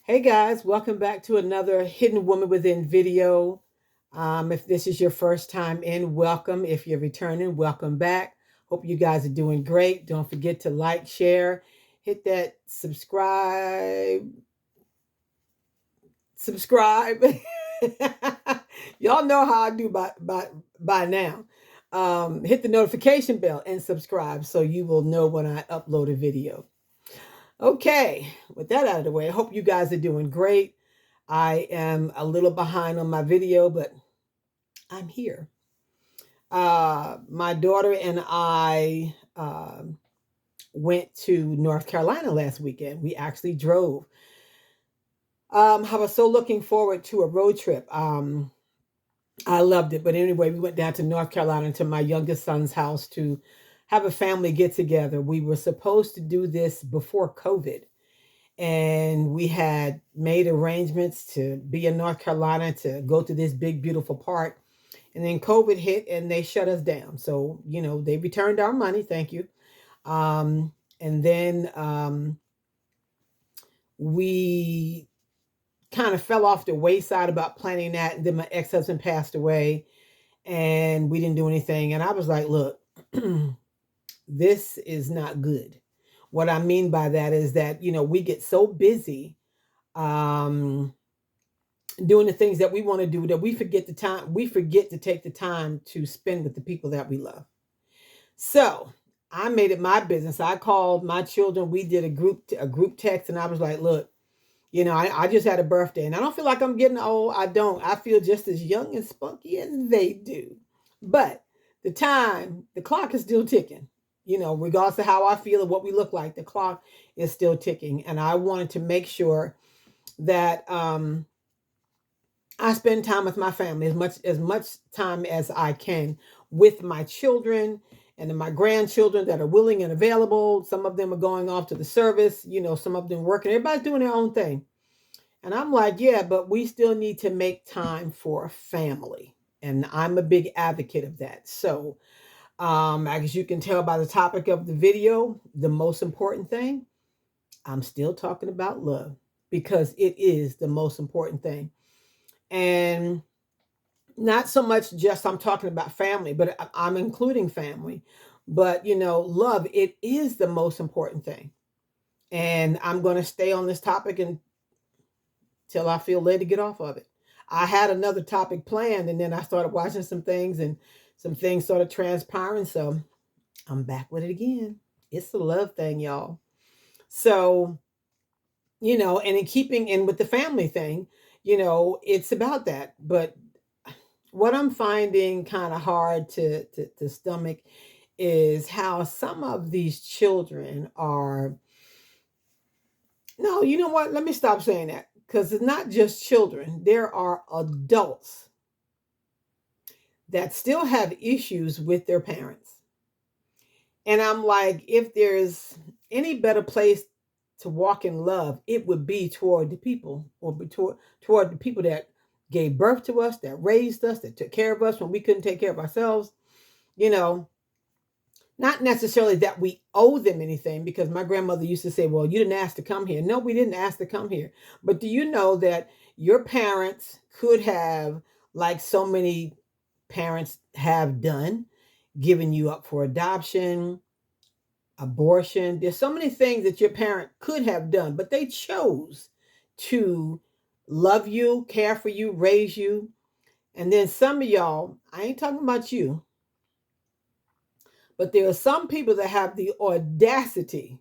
Hey guys, welcome back to another Hidden Woman Within video. If this is your first time in, welcome. If you're returning, welcome back. Hope you guys are doing great. Don't forget to like, share, hit that subscribe. Y'all know how I do by now. Hit the notification bell and subscribe so you will know when I upload a video. Okay, with that out of the way, I hope you guys are doing great. I am a little behind on my video, but I'm here. My daughter and I went to North Carolina last weekend. We actually drove. I was so looking forward to a road trip. I loved it. But anyway, we went down to North Carolina to my youngest son's house to have a family get together. We were supposed to do this before COVID, and we had made arrangements to be in North Carolina to go to this big, beautiful park. And then COVID hit and they shut us down. So, they returned our money. Thank you. And then we kind of fell off the wayside about planning that. And then my ex husband passed away and we didn't do anything. And I was like, look, this is not good. What I mean by that is that, we get so busy um, doing the things that we want to do that we forget to take the time to spend with the people that we love. So I made it my business. I called my children. We did a group text, and I was like, look, I just had a birthday, and I don't feel like I'm getting old. I don't. I feel just as young and spunky as they do. But the clock is still ticking. Regardless of how I feel and what we look like, the clock is still ticking. And I wanted to make sure that I spend time with my family as much time as I can with my children and then my grandchildren that are willing and available. Some of them are going off to the service, some of them working. Everybody's doing their own thing. And I'm like, yeah, but we still need to make time for family. And I'm a big advocate of that. So, as you can tell by the topic of the video, the most important thing, I'm still talking about love because it is the most important thing. And not so much just I'm talking about family, but I'm including family. But love, it is the most important thing. And I'm going to stay on this topic until I feel led to get off of it. I had another topic planned, and then I started watching some things, and some things started transpiring. So I'm back with it again. It's the love thing, y'all. So, and in keeping in with the family thing, it's about that. But what I'm finding kind of hard to stomach is how some of these children are. No, you know what? Let me stop saying that because it's not just children. There are adults that still have issues with their parents. And I'm like, if there's any better place to walk in love, it would be toward the people or toward the people that gave birth to us, that raised us, that took care of us when we couldn't take care of ourselves. You know, not necessarily that we owe them anything, because my grandmother used to say, well, you didn't ask to come here. No, we didn't ask to come here. But do you know that your parents could have, like so many parents have done, given you up for adoption, abortion? There's so many things that your parent could have done, but they chose to love you, care for you, raise you. And then some of y'all, I ain't talking about you, but there are some people that have the audacity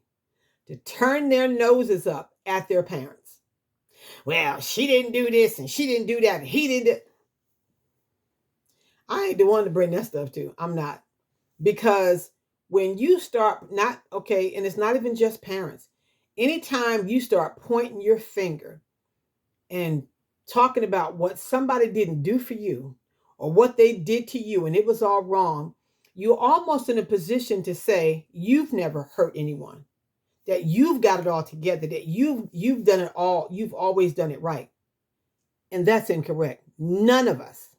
to turn their noses up at their parents. Well, she didn't do this and she didn't do that and he didn't. I ain't the one to bring that stuff to. I'm not. Because when you start, not okay, and it's not even just parents, anytime you start pointing your finger and talking about what somebody didn't do for you or what they did to you and it was all wrong, you're almost in a position to say you've never hurt anyone, that you've got it all together, that you've done it all, you've always done it right. And that's incorrect. None of us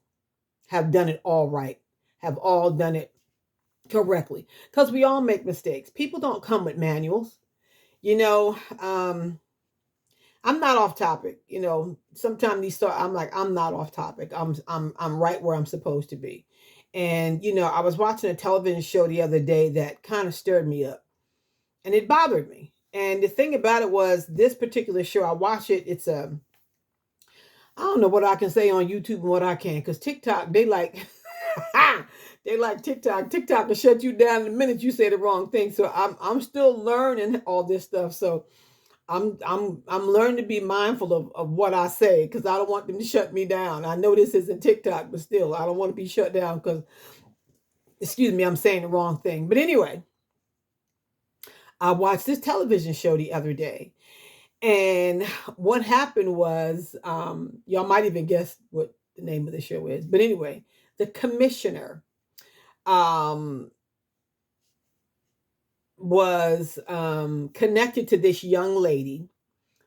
have done it all right, have all done it correctly, because we all make mistakes. People don't come with manuals. You know, I'm not off topic. Sometimes these start. I'm like, I'm not off topic. I'm right where I'm supposed to be. And I was watching a television show the other day that kind of stirred me up, and it bothered me. And the thing about it was, this particular show, I watch it. It's a I don't know what I can say on YouTube and what I can, because TikTok, they like they like TikTok. TikTok will shut you down the minute you say the wrong thing. So I'm still learning all this stuff. So I'm learning to be mindful of what I say, because I don't want them to shut me down. I know this isn't TikTok, but still I don't want to be shut down because, excuse me, I'm saying the wrong thing. But anyway, I watched this television show the other day. And what happened was, y'all might even guess what the name of the show is. But anyway, the commissioner um, was connected to this young lady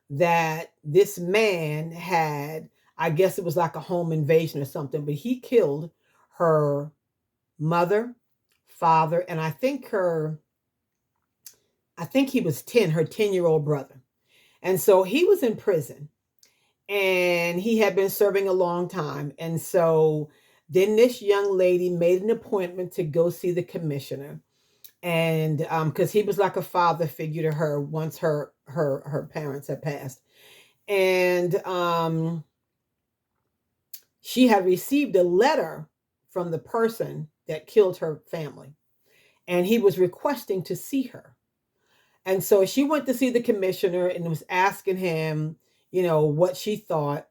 that this man had. I guess it was like a home invasion or something, but he killed her mother, father, and I think he was 10, her 10-year-old brother. And so he was in prison, and he had been serving a long time. And so then this young lady made an appointment to go see the commissioner, and because he was like a father figure to her once her parents had passed. And she had received a letter from the person that killed her family, and he was requesting to see her. And so she went to see the commissioner and was asking him, what she thought,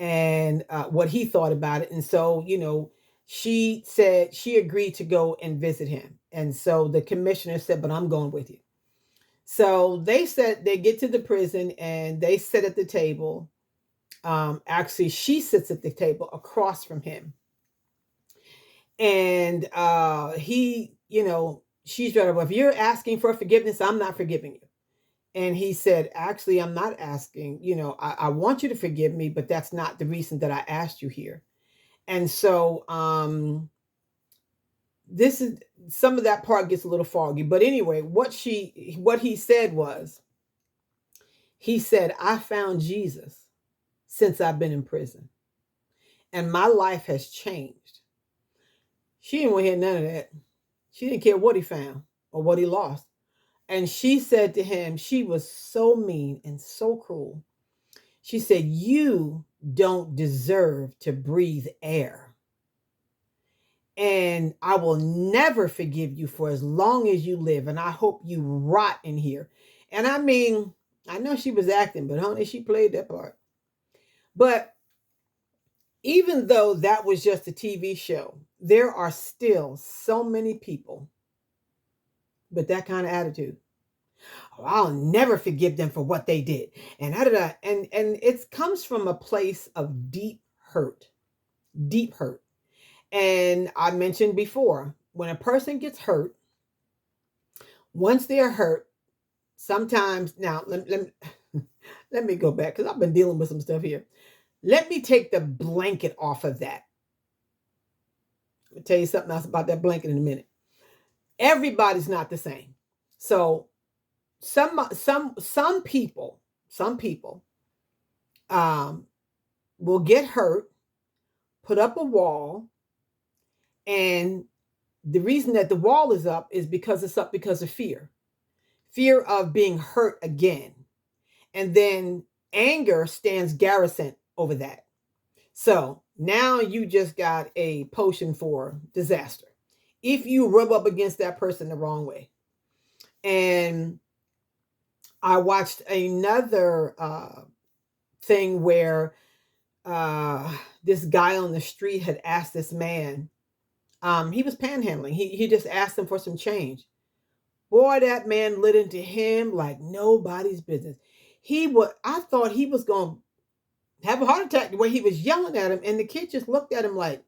and what he thought about it. And so, she said she agreed to go and visit him. And so the commissioner said, "But I'm going with you." So they get to the prison and they sit at the table. Actually, she sits at the table across from him. And she's right. "Well, if you're asking for forgiveness, I'm not forgiving you." And he said, "Actually, I'm not asking, I want you to forgive me, but that's not the reason that I asked you here." And so this is some of that part gets a little foggy. But anyway, what he said was, he said, "I found Jesus since I've been in prison, and my life has changed." She didn't want to hear none of that. She didn't care what he found or what he lost. And she said to him, she was so mean and so cruel. She said, "You don't deserve to breathe air. And I will never forgive you for as long as you live. And I hope you rot in here." And I mean, I know she was acting, but honey, she played that part. But even though that was just a TV show, there are still so many people with that kind of attitude. "Oh, I'll never forgive them for what they did." And and it comes from a place of deep hurt, deep hurt. And I mentioned before, when a person gets hurt, once they're hurt, sometimes now let me go back because I've been dealing with some stuff here. Let me take the blanket off of that. I'll tell you something else about that blanket in a minute. Everybody's not the same. So some people um will get hurt, put up a wall, and the reason that the wall is up is because it's up because of fear of being hurt again. And then anger stands garrison over that. So now you just got a potion for disaster if you rub up against that person the wrong way. And I watched another thing where this guy on the street had asked this man, he was panhandling. He just asked him for some change. Boy, that man lit into him like nobody's business. I thought he was going to have a heart attack the way he was yelling at him. And the kid just looked at him like,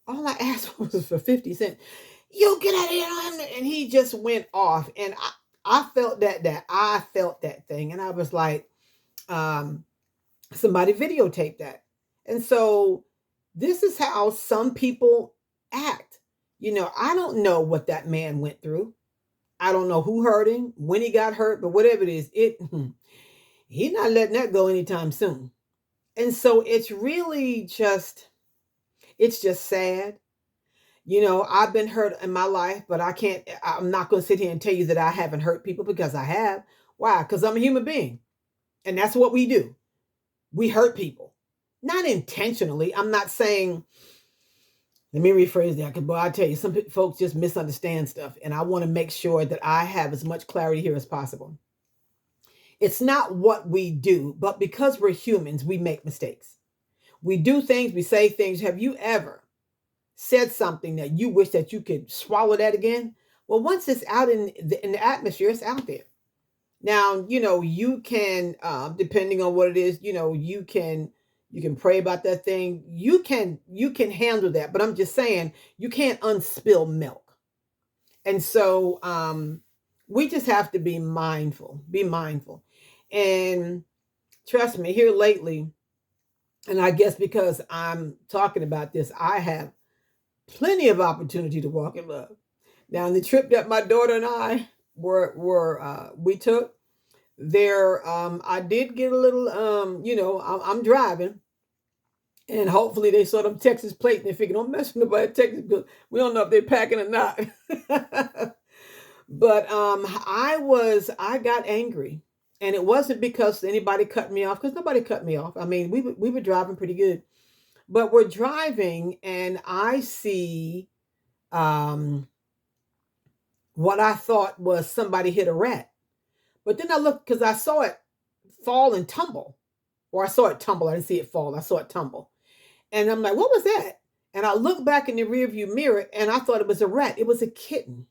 "All I asked was for 50 cents. You get out of here." And he just went off. And I felt I felt that thing. And I was like, um, somebody videotaped that. And so this is how some people act. I don't know what that man went through. I don't know who hurt him, when he got hurt, but whatever it is, He's not letting that go anytime soon. And so it's just sad. I've been hurt in my life, but I'm not going to sit here and tell you that I haven't hurt people, because I have. Why? Because I'm a human being. And that's what we do. We hurt people. Not intentionally. I'm not saying, let me rephrase that, because, boy, I tell you, some folks just misunderstand stuff. And I want to make sure that I have as much clarity here as possible. It's not what we do, but because we're humans, we make mistakes. We do things, we say things. Have you ever said something that you wish that you could swallow that again? Well, once it's out in the atmosphere, it's out there. Now, you can, depending on what it is, you can pray about that thing. You can handle that. But I'm just saying, you can't unspill milk. And so we just have to be mindful. Be mindful. And trust me, here lately, and I guess because I'm talking about this, I have plenty of opportunity to walk in love. Now, the trip that my daughter and I we took there, I did get a little, I'm driving, and hopefully they saw them Texas plate and they figured, don't mess with nobody in Texas, because we don't know if they're packing or not. But I got angry, and it wasn't because anybody cut me off, because nobody cut me off. I mean, we were driving pretty good, but we're driving, and I see um, what I thought was somebody hit a rat. But then I looked, because I saw it fall and tumble, or I saw it tumble. I didn't see it fall. I saw it tumble, and I'm like, what was that? And I looked back in the rearview mirror, and I thought it was a rat. It was a kitten.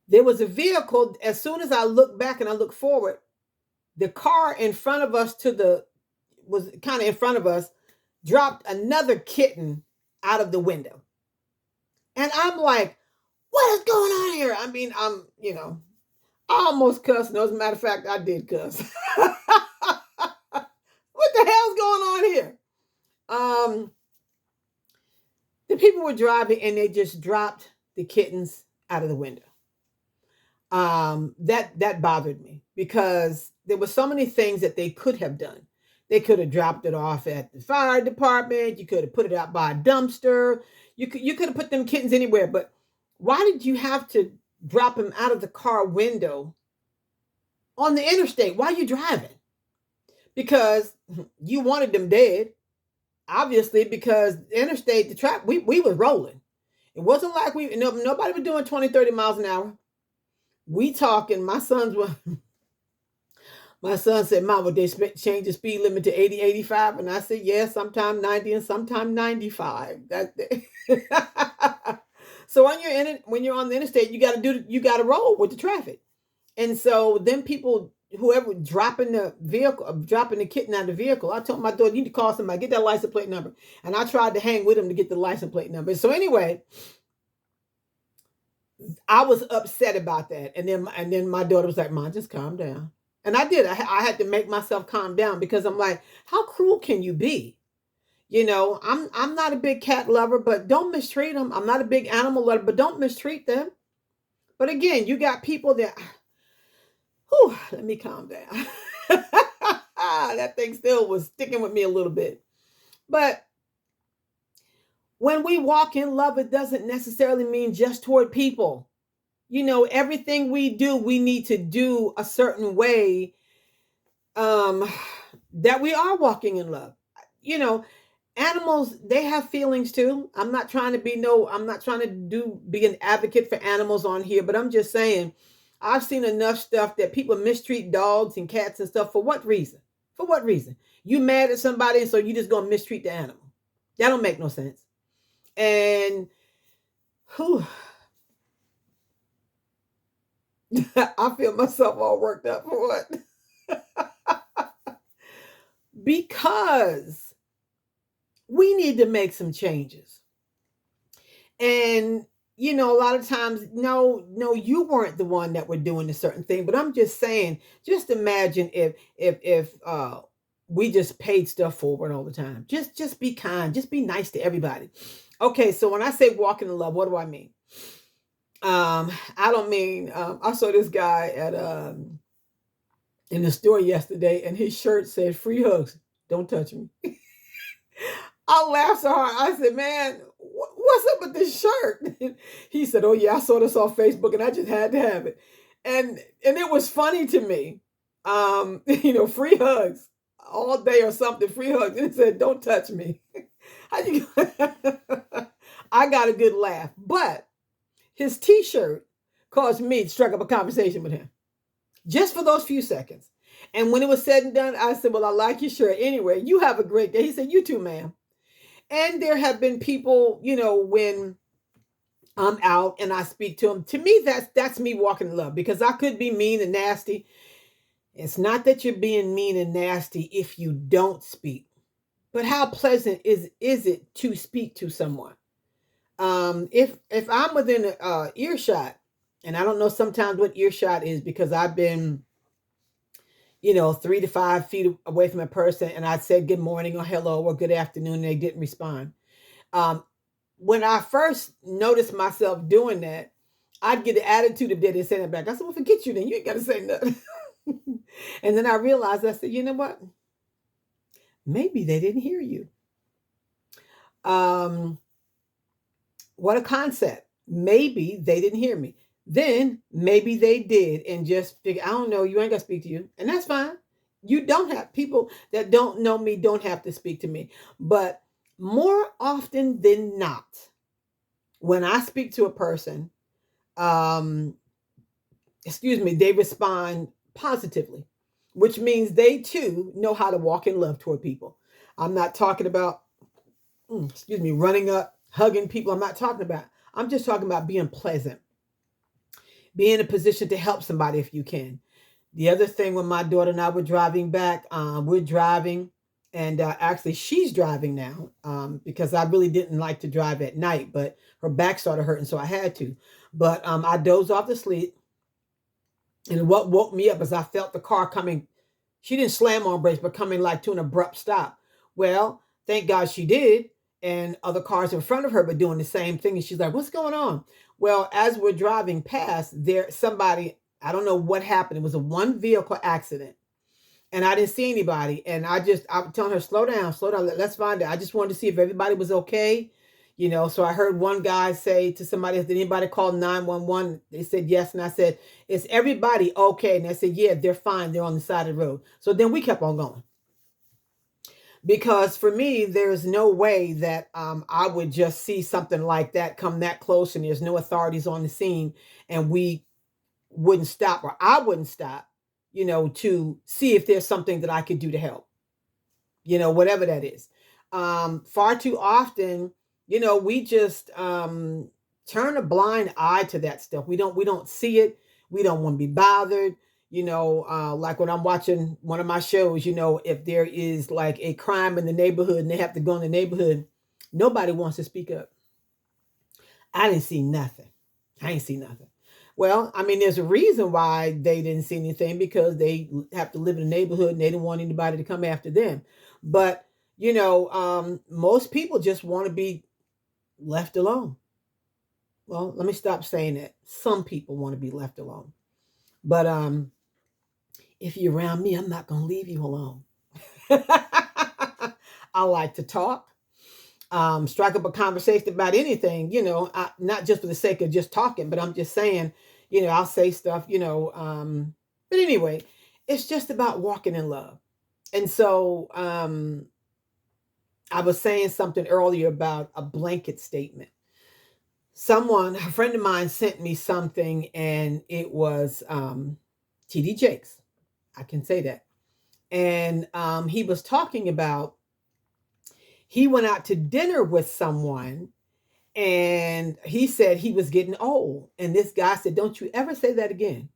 There was a vehicle. As soon as I looked back and I looked forward, the car in front of us was kind of in front of us, dropped another kitten out of the window. And I'm like, what is going on here? I mean, I almost cussed. No, as a matter of fact, I did cuss. What the hell's going on here? Um, the people were driving, and they just dropped the kittens out of the window. That bothered me, because there were so many things that they could have done. They could have dropped it off at the fire department. You could have put it out by a dumpster. You could have put them kittens anywhere. But why did you have to drop them out of the car window on the interstate? Why are you driving? Because you wanted them dead, obviously. Because the interstate, the track, we was rolling. It wasn't like nobody was doing 20, 30 miles an hour. We talking, my son said, Mom, would they change the speed limit to 80, 85? And I said, yes, sometime 90 and sometime 95. So when you're on the interstate, you got to roll with the traffic. And so then people, whoever dropping the kitten out of the vehicle, I told my daughter, you need to call somebody, get that license plate number. And I tried to hang with him to get the license plate number. So anyway, I was upset about that. And then my daughter was like, Mom, just calm down. And I did. I had to make myself calm down, because I'm like, how cruel can you be? I'm not a big cat lover, but don't mistreat them. I'm not a big animal lover, but don't mistreat them. But again, you got people that, whew, let me calm down. That thing still was sticking with me a little bit. But when we walk in love, it doesn't necessarily mean just toward people. Everything we do, we need to do a certain way, that we are walking in love. Animals, they have feelings too. I'm not trying to be an advocate for animals on here, but I'm just saying, I've seen enough stuff that people mistreat dogs and cats and stuff. For what reason? For what reason? You mad at somebody, and so you just gonna mistreat the animal? That don't make no sense. And whew, I feel myself all worked up for what? Because we need to make some changes. And a lot of times, no, you weren't the one that were doing a certain thing. But I'm just saying, just imagine if we just paid stuff forward all the time. Just be kind, just be nice to everybody. Okay, so when I say walking in love, what do I mean? I don't mean, I saw this guy in the store yesterday, and his shirt said "Free hugs, don't touch me." I laughed so hard. I said, "Man, what's up with this shirt?" He said, "Oh yeah, I saw this on Facebook, and I just had to have it." And it was funny to me. Free hugs all day or something. Free hugs. And it said, "Don't touch me." How you- I got a good laugh, but his T-shirt caused me to strike up a conversation with him just for those few seconds. And when it was said and done, I said, "Well, I like your shirt anyway. You have a great day." He said, "You too, ma'am." And there have been people, when I'm out and I speak to them. To me, that's me walking in love, because I could be mean and nasty. It's not that you're being mean and nasty if you don't speak, but how pleasant is it to speak to someone? If I'm within earshot, and I don't know sometimes what earshot is, because I've been 3 to 5 feet away from a person, and I said good morning or hello or good afternoon, and they didn't respond. Um, when I first noticed myself doing that, I'd get the attitude of they saying it back. I said, "Well, forget you then. You ain't got to say nothing." And then I realized, I said, "You know what? Maybe they didn't hear you." Um, what a concept. Maybe they didn't hear me. Then maybe they did and just figure, I don't know, you ain't got to speak to you. And that's fine. You don't have people that don't know me, don't have to speak to me. But more often than not, when I speak to a person, um, they respond positively, which means they too know how to walk in love toward people. I'm not talking about, running up, hugging people. I'm not talking about, I'm just talking about being pleasant, be in a position to help somebody if you can. The other thing, when my daughter and I were driving back, we're driving, and actually she's driving now, because I really didn't like to drive at night, but her back started hurting, so I had to. But I dozed off to sleep, and what woke me up is I felt the car coming. She didn't slam on brakes, but coming like to an abrupt stop. Well, thank God she did. And other cars in front of her were doing the same thing. And she's like, "What's going on?" Well, as we're driving past, somebody, I don't know what happened. It was a one vehicle accident. And I didn't see anybody. And I'm telling her, slow down, let's find out. I just wanted to see if everybody was okay. So I heard one guy say to somebody, "Did anybody call 911?" They said yes. And I said, "Is everybody okay?" And they said, "Yeah, they're fine. They're on the side of the road." So then we kept on going. Because for me, there's no way that I would just see something like that come that close, and there's no authorities on the scene, and we wouldn't stop, or I wouldn't stop, to see if there's something that I could do to help, whatever that is. Far too often, we just turn a blind eye to that stuff. We don't see it. We don't want to be bothered. Like when I'm watching one of my shows, if there is like a crime in the neighborhood and they have to go in the neighborhood, nobody wants to speak up. I didn't see nothing. I ain't see nothing. Well, I mean, there's a reason why they didn't see anything, because they have to live in a neighborhood and they didn't want anybody to come after them. But, most people just want to be left alone. Well, let me stop saying that. Some people want to be left alone. But if you're around me, I'm not going to leave you alone. I like to talk, strike up a conversation about anything, not just for the sake of just talking, but I'm just saying, I'll say stuff, but anyway, it's just about walking in love. And so I was saying something earlier about a blanket statement. A friend of mine sent me something, and it was TD Jakes. I can say that. And he was talking about, he went out to dinner with someone, and he said he was getting old. And this guy said, "Don't you ever say that again."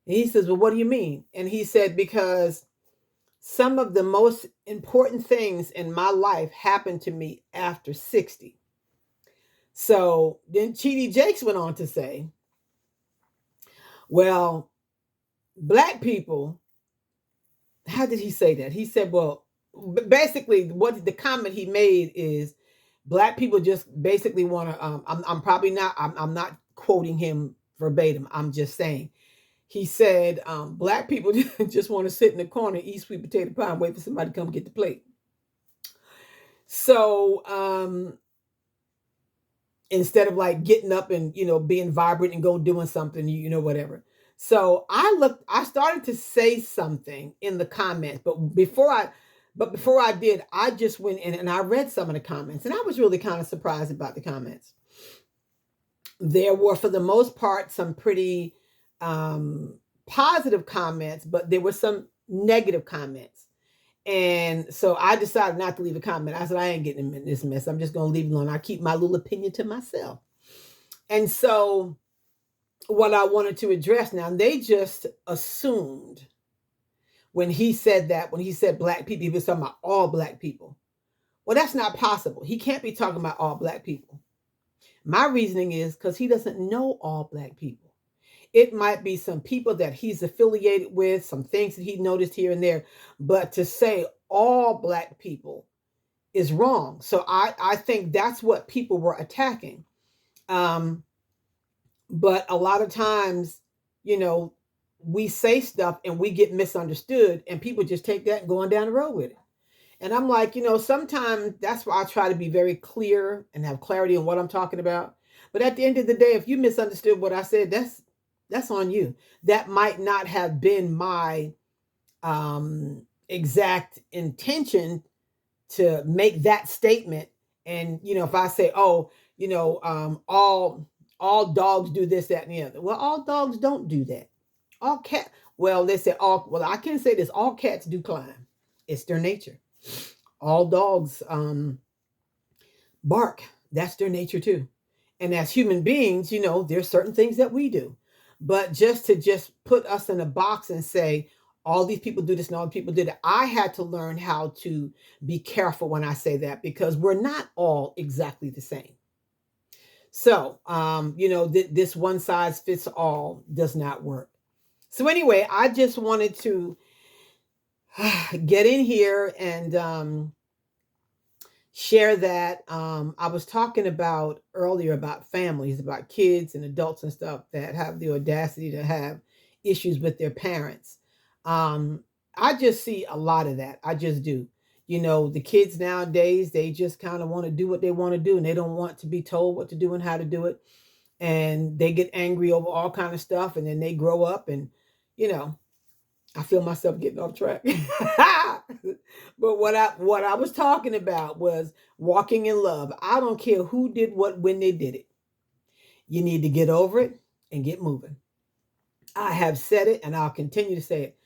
And he says, "Well, what do you mean?" And he said, "Because some of the most important things in my life happened to me after 60. So then T.D. Jakes went on to say, "Well, black people," how did he say that? He said, well, basically, what the comment he made is, black people just basically want to, I'm probably not, I'm not quoting him verbatim. I'm just saying, He said, black people just want to sit in the corner, eat sweet potato pie, and wait for somebody to come get the plate. So instead of like getting up and being vibrant and go doing something, whatever. So I started to say something in the comments, but before I did, I just went in and I read some of the comments, and I was really kind of surprised about the comments. There were, for the most part, some pretty positive comments, but there were some negative comments. And so I decided not to leave a comment. I said, I ain't getting in this mess. I'm just going to leave it alone. I keep my little opinion to myself. And so what I wanted to address now, they just assumed when he said black people, he was talking about all black people. Well, that's not possible. He can't be talking about all black people. My reasoning is because he doesn't know all black people. It might be some people that he's affiliated with, some things that he noticed here and there, but to say all black people is wrong. So I think that's what people were attacking. But a lot of times, we say stuff and we get misunderstood, and people just take that and go on down the road with it. And I'm like, sometimes that's why I try to be very clear and have clarity on what I'm talking about. But at the end of the day, if you misunderstood what I said, that's on you. That might not have been my exact intention to make that statement. And if I say, oh, all dogs do this, that, and the other. Well, all dogs don't do that. All cat. Well, they say all. Well, I can say this: all cats do climb. It's their nature. All dogs bark. That's their nature too. And as human beings, there's certain things that we do. But just to put us in a box and say all these people do this and all the people do that, I had to learn how to be careful when I say that, because we're not all exactly the same. So, this one size fits all does not work. So anyway, I just wanted to get in here and share that. I was talking about earlier about families, about kids and adults and stuff that have the audacity to have issues with their parents. I just see a lot of that. I just do. The kids nowadays, they just kind of want to do what they want to do, and they don't want to be told what to do and how to do it. And they get angry over all kind of stuff, and then they grow up, and I feel myself getting off track. But what I was talking about was walking in love. I don't care who did what when they did it. You need to get over it and get moving. I have said it, and I'll continue to say it.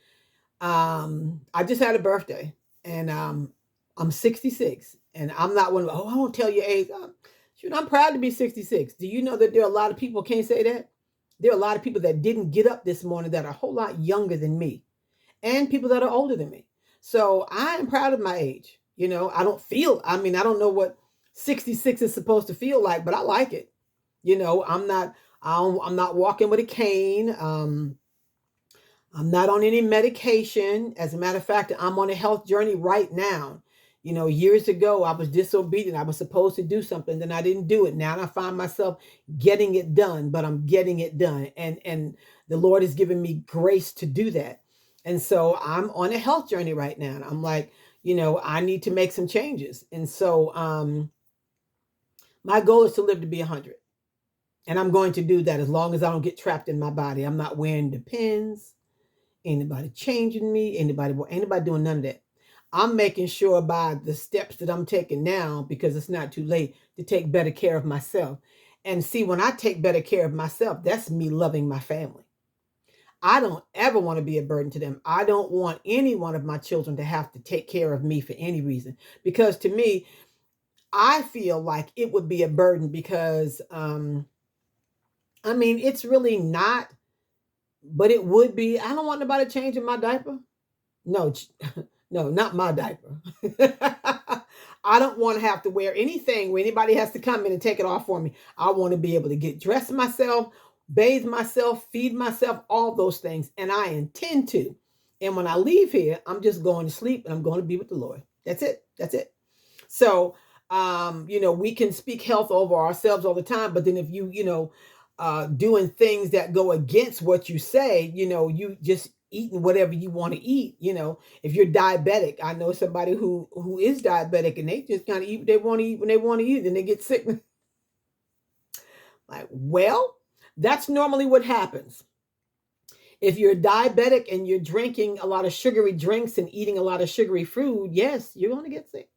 I just had a birthday, and I'm 66, and I'm not one of, oh, I won't tell your age. Shoot, I'm proud to be 66. Do you know that there are a lot of people can't say that? There are a lot of people that didn't get up this morning that are a whole lot younger than me, and people that are older than me. So I am proud of my age. I don't know what 66 is supposed to feel like, but I like it. I'm not walking with a cane. I'm not on any medication. As a matter of fact, I'm on a health journey right now. Years ago, I was disobedient. I was supposed to do something, then I didn't do it. Now I find myself getting it done, but I'm getting it done. And the Lord has given me grace to do that. And so I'm on a health journey right now. And I'm like, I need to make some changes. And so my goal is to live to be 100. And I'm going to do that as long as I don't get trapped in my body. I'm not wearing the pins. Anybody changing me, anybody doing none of that. I'm making sure by the steps that I'm taking now, because it's not too late, to take better care of myself. And see, when I take better care of myself, that's me loving my family. I don't ever want to be a burden to them. I don't want any one of my children to have to take care of me for any reason. Because to me, I feel like it would be a burden because, it's really not. But it would be. I don't want nobody changing my diaper. No, no, not my diaper. I don't want to have to wear anything where anybody has to come in and take it off for me. I want to be able to get dressed myself, bathe myself, feed myself, all those things. And I intend to. And when I leave here, I'm just going to sleep and I'm going to be with the Lord. That's it. That's it. So, we can speak health over ourselves all the time. But then if you doing things that go against what you say, you just eating whatever you want to eat. If you're diabetic, I know somebody who is diabetic and they just kind of eat what they want to eat when they want to eat, and they get sick. Like, well, that's normally what happens. If you're diabetic and you're drinking a lot of sugary drinks and eating a lot of sugary food, yes, you're going to get sick.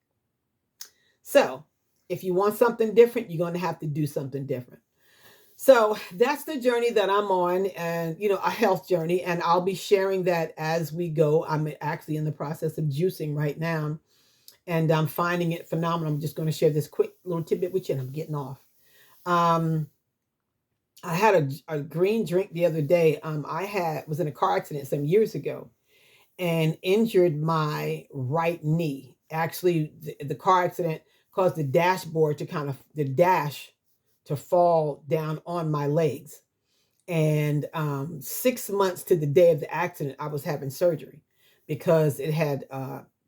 So, if you want something different, you're going to have to do something different. So that's the journey that I'm on, and a health journey, and I'll be sharing that as we go. I'm actually in the process of juicing right now, and I'm finding it phenomenal. I'm just going to share this quick little tidbit with you, and I'm getting off. I had a green drink the other day. I was in a car accident some years ago and injured my right knee. Actually, the car accident caused the dashboard the dash to fall down on my legs. And 6 months to the day of the accident, I was having surgery because it had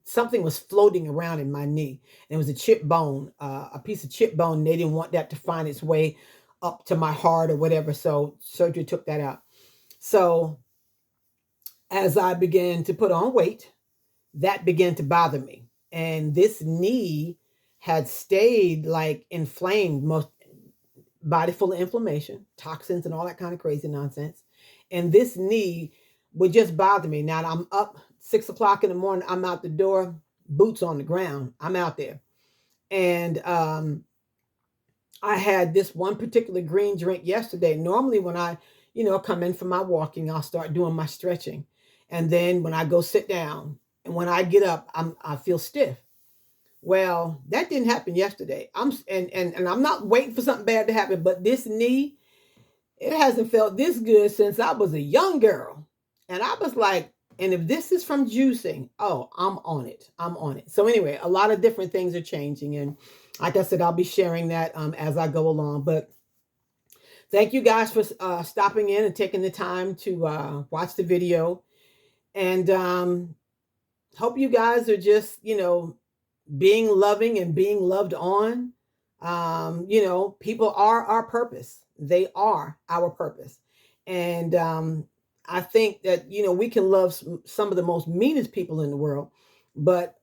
something was floating around in my knee. And it was a chip bone, a piece of chip bone. They didn't want that to find its way up to my heart or whatever. So surgery took that out. So as I began to put on weight, that began to bother me. And this knee had stayed like inflamed, most body full of inflammation, toxins, and all that kind of crazy nonsense. And this knee would just bother me. Now I'm up 6 o'clock in the morning. I'm out the door, boots on the ground. I'm out there. And I had this one particular green drink yesterday. Normally, when I, come in for my walking, I'll start doing my stretching. And then when I go sit down and when I get up, I feel stiff. Well, that didn't happen yesterday. And I'm not waiting for something bad to happen, but this knee, it hasn't felt this good since I was a young girl. And I was like, and if this is from juicing, oh, I'm on it. I'm on it. So anyway, a lot of different things are changing. And like I said, I'll be sharing that as I go along. But thank you guys for stopping in and taking the time to watch the video. And hope you guys are just, being loving and being loved on. People are our purpose. They are our purpose. And I think that, we can love some of the most meanest people in the world. But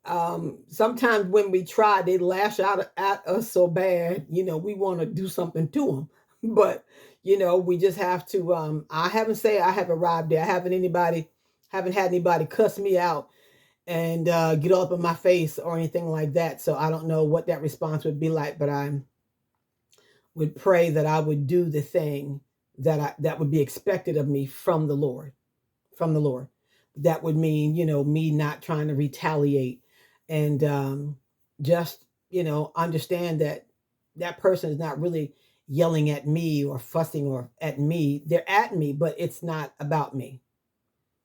sometimes when we try, they lash out at us so bad, we want to do something to them. But, we just have to, I haven't said I have arrived there. I haven't had anybody cuss me out and get up in my face or anything like that. So I don't know what that response would be like, but I would pray that I would do the thing that would be expected of me from the Lord, from the Lord. That would mean, me not trying to retaliate and just, understand that that person is not really yelling at me or fussing or at me. They're at me, but it's not about me.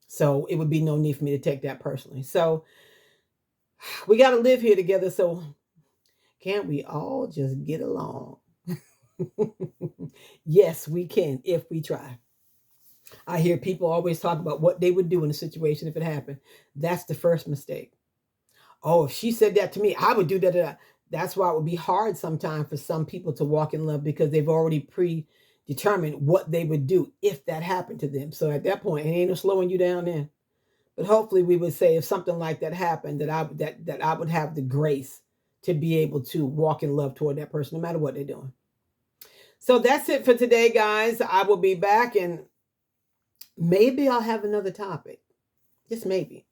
So it would be no need for me to take that personally. So we got to live here together. So can't we all just get along? Yes, we can if we try. I hear people always talk about what they would do in a situation if it happened. That's the first mistake. Oh, if she said that to me, I would do that. That's why it would be hard sometimes for some people to walk in love because they've already predetermined what they would do if that happened to them. So at that point, it ain't no slowing you down then. But hopefully we would say if something like that happened, that I would have the grace to be able to walk in love toward that person, no matter what they're doing. So that's it for today, guys. I will be back and maybe I'll have another topic. Just maybe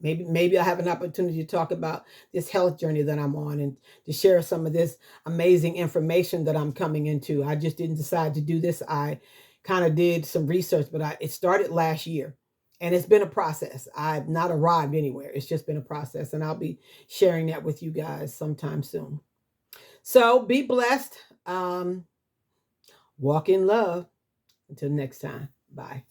I'll have an opportunity to talk about this health journey that I'm on and to share some of this amazing information that I'm coming into. I just didn't decide to do this. I kind of did some research, but it started last year and it's been a process. I've not arrived anywhere. It's just been a process, and I'll be sharing that with you guys sometime soon. So be blessed. Walk in love. Until next time. Bye.